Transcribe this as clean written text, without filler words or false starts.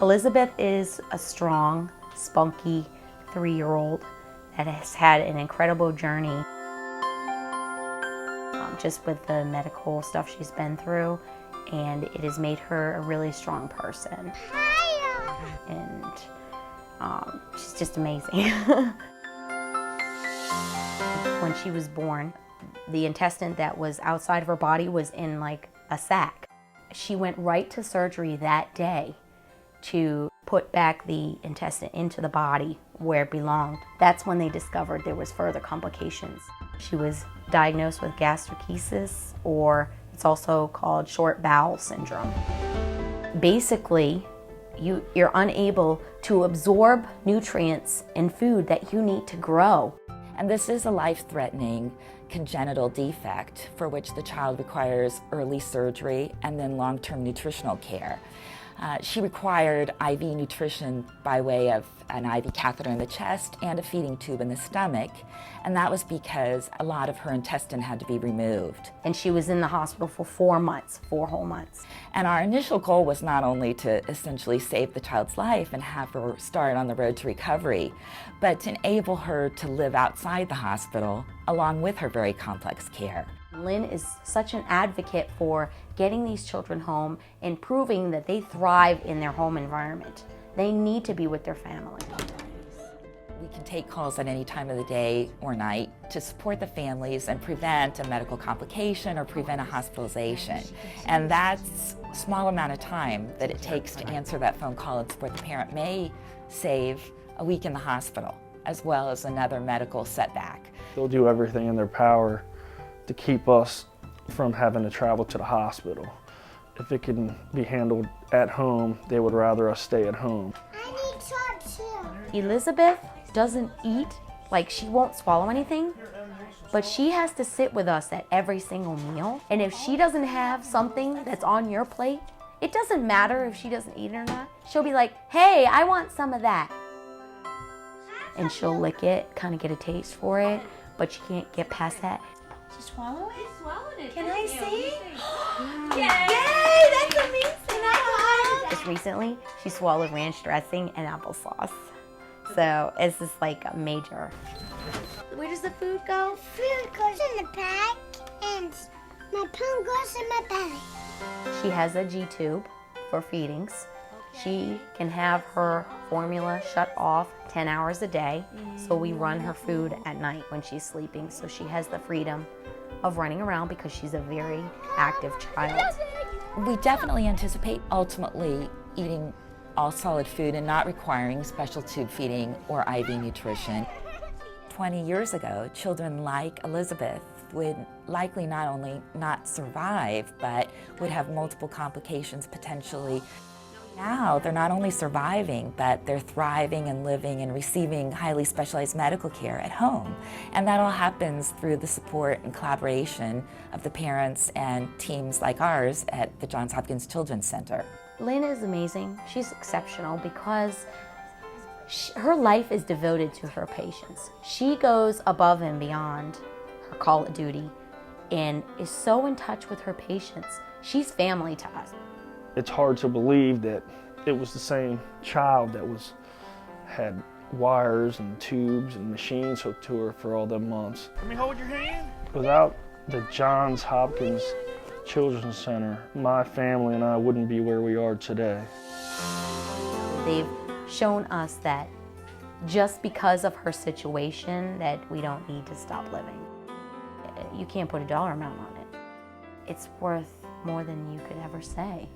Elizabeth is a strong, spunky 3-year-old that has had an incredible journey. Just with the medical stuff she's been through, and it has made her a really strong person. And she's just amazing. When she was born, the intestine that was outside of her body was in like a sack. She went right to surgery that day to put back the intestine into the body where it belonged. That's when they discovered there was further complications. She was diagnosed with gastritis, or it's also called short bowel syndrome. Basically, you're unable to absorb nutrients and food that you need to grow. And this is a life-threatening congenital defect for which the child requires early surgery and then long-term nutritional care. She required IV nutrition by way of an IV catheter in the chest and a feeding tube in the stomach, and that was because a lot of her intestine had to be removed. And she was in the hospital for 4 months, 4 whole months. And our initial goal was not only to essentially save the child's life and have her start on the road to recovery, but to enable her to live outside the hospital along with her very complex care. Lynn is such an advocate for getting these children home and proving that they thrive in their home environment. They need to be with their family. We can take calls at any time of the day or night to support the families and prevent a medical complication or prevent a hospitalization. And that small amount of time that it takes to answer that phone call and support the parent may save a week in the hospital, as well as another medical setback. They'll do everything in their power to keep us from having to travel to the hospital. If it can be handled at home, they would rather us stay at home. I need some too. Elizabeth doesn't eat, like she won't swallow anything, but she has to sit with us at every single meal. And if she doesn't have something that's on your plate, it doesn't matter if she doesn't eat it or not. She'll be like, hey, I want some of that. And she'll lick it, kind of get a taste for it, but she can't get past that. She swallowed it? She swallowed it. Can I see? Yay! That's amazing. Just recently, she swallowed ranch dressing and applesauce. So it's just like a major. Where does the food go? Food goes in the bag and my tongue goes in my belly. She has a G-tube for feedings. She can have her formula shut off 10 hours a day, so we run her food at night when she's sleeping, so she has the freedom of running around because she's a very active child. We definitely anticipate ultimately eating all solid food and not requiring special tube feeding or IV nutrition. 20 years ago, children like Elizabeth would likely not only not survive, but would have multiple complications potentially. Now, they're not only surviving, but they're thriving and living and receiving highly specialized medical care at home. And that all happens through the support and collaboration of the parents and teams like ours at the Johns Hopkins Children's Center. Lynn is amazing. She's exceptional because her life is devoted to her patients. She goes above and beyond her call of duty and is so in touch with her patients. She's family to us. It's hard to believe that it was the same child that had wires and tubes and machines hooked to her for all them months. Let me hold your hand. Without the Johns Hopkins Children's Center, my family and I wouldn't be where we are today. They've shown us that just because of her situation that we don't need to stop living. You can't put a dollar amount on it. It's worth more than you could ever say.